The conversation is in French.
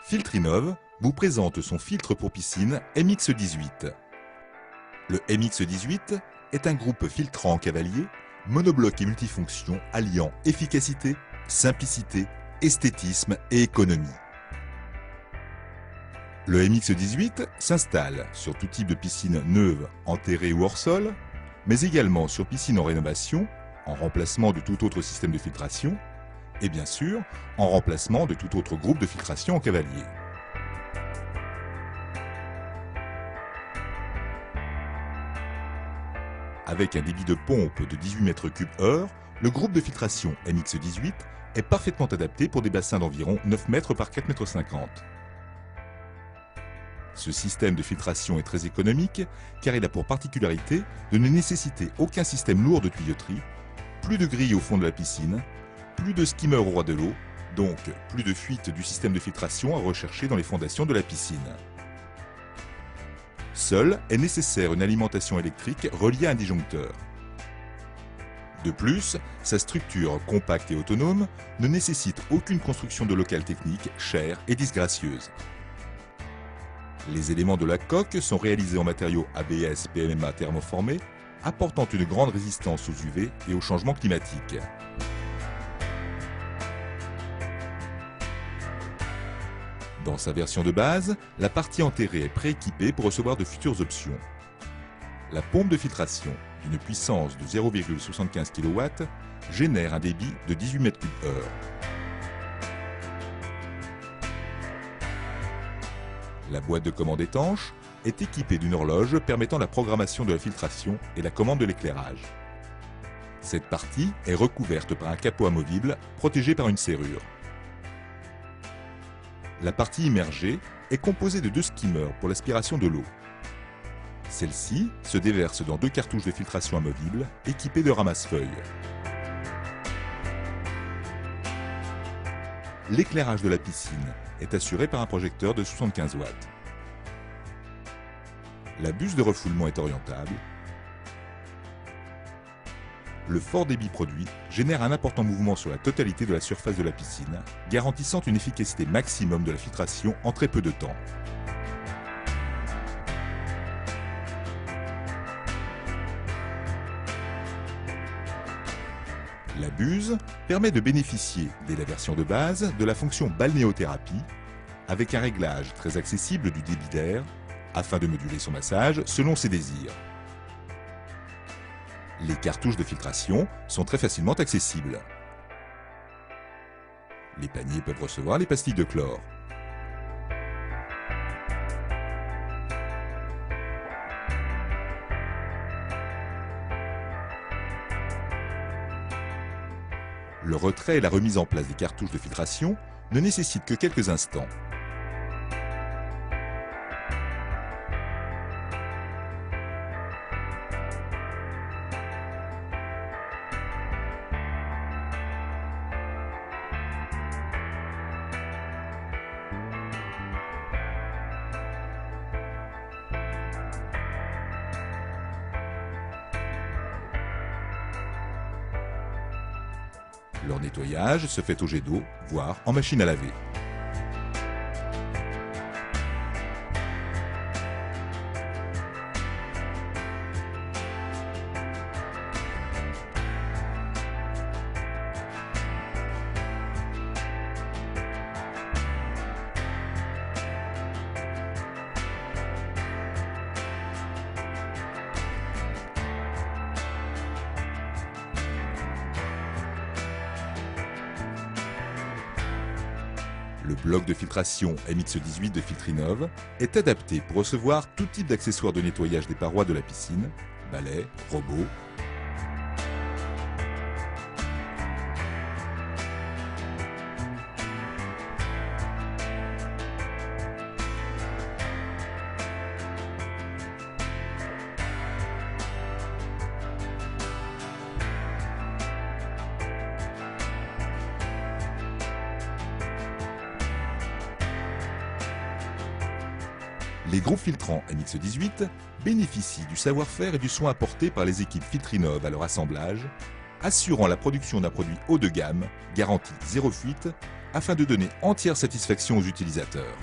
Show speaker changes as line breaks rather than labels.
Filtrinov vous présente son filtre pour piscine MX18. Le MX18 est un groupe filtrant cavalier, monobloc et multifonction alliant efficacité, simplicité, esthétisme et économie. Le MX18 s'installe sur tout type de piscine neuve, enterrée ou hors sol, mais également sur piscine en rénovation, en remplacement de tout autre système de filtration, et bien sûr, en remplacement de tout autre groupe de filtration en cavalier. Avec un débit de pompe de 18 m3/h, le groupe de filtration MX18 est parfaitement adapté pour des bassins d'environ 9 m par 4,50 m. Ce système de filtration est très économique car il a pour particularité de ne nécessiter aucun système lourd de tuyauterie, plus de grille au fond de la piscine, plus de skimmer au roi de l'eau, donc plus de fuite du système de filtration à rechercher dans les fondations de la piscine. Seule est nécessaire une alimentation électrique reliée à un disjoncteur. De plus, sa structure compacte et autonome ne nécessite aucune construction de local technique chère et disgracieuse. Les éléments de la coque sont réalisés en matériaux ABS PMMA thermoformés, apportant une grande résistance aux UV et aux changements climatiques. Dans sa version de base, la partie enterrée est prééquipée pour recevoir de futures options. La pompe de filtration, d'une puissance de 0,75 kW, génère un débit de 18 m3/h. La boîte de commande étanche est équipée d'une horloge permettant la programmation de la filtration et la commande de l'éclairage. Cette partie est recouverte par un capot amovible protégé par une serrure. La partie immergée est composée de 2 skimmers pour l'aspiration de l'eau. Celle-ci se déverse dans 2 cartouches de filtration amovibles équipées de ramasse-feuilles. L'éclairage de la piscine est assuré par un projecteur de 75 watts. La buse de refoulement est orientable. Le fort débit produit génère un important mouvement sur la totalité de la surface de la piscine, garantissant une efficacité maximum de la filtration en très peu de temps. La buse permet de bénéficier, dès la version de base, de la fonction balnéothérapie, avec un réglage très accessible du débit d'air, afin de moduler son massage selon ses désirs. Les cartouches de filtration sont très facilement accessibles. Les paniers peuvent recevoir les pastilles de chlore. Le retrait et la remise en place des cartouches de filtration ne nécessitent que quelques instants. Leur nettoyage se fait au jet d'eau, voire en machine à laver. Le bloc de filtration MX18 de Filtrinov est adapté pour recevoir tout type d'accessoires de nettoyage des parois de la piscine, balais, robots. Les groupes filtrants MX18 bénéficient du savoir-faire et du soin apporté par les équipes Filtrinov à leur assemblage, assurant la production d'un produit haut de gamme, garanti zéro fuite, afin de donner entière satisfaction aux utilisateurs.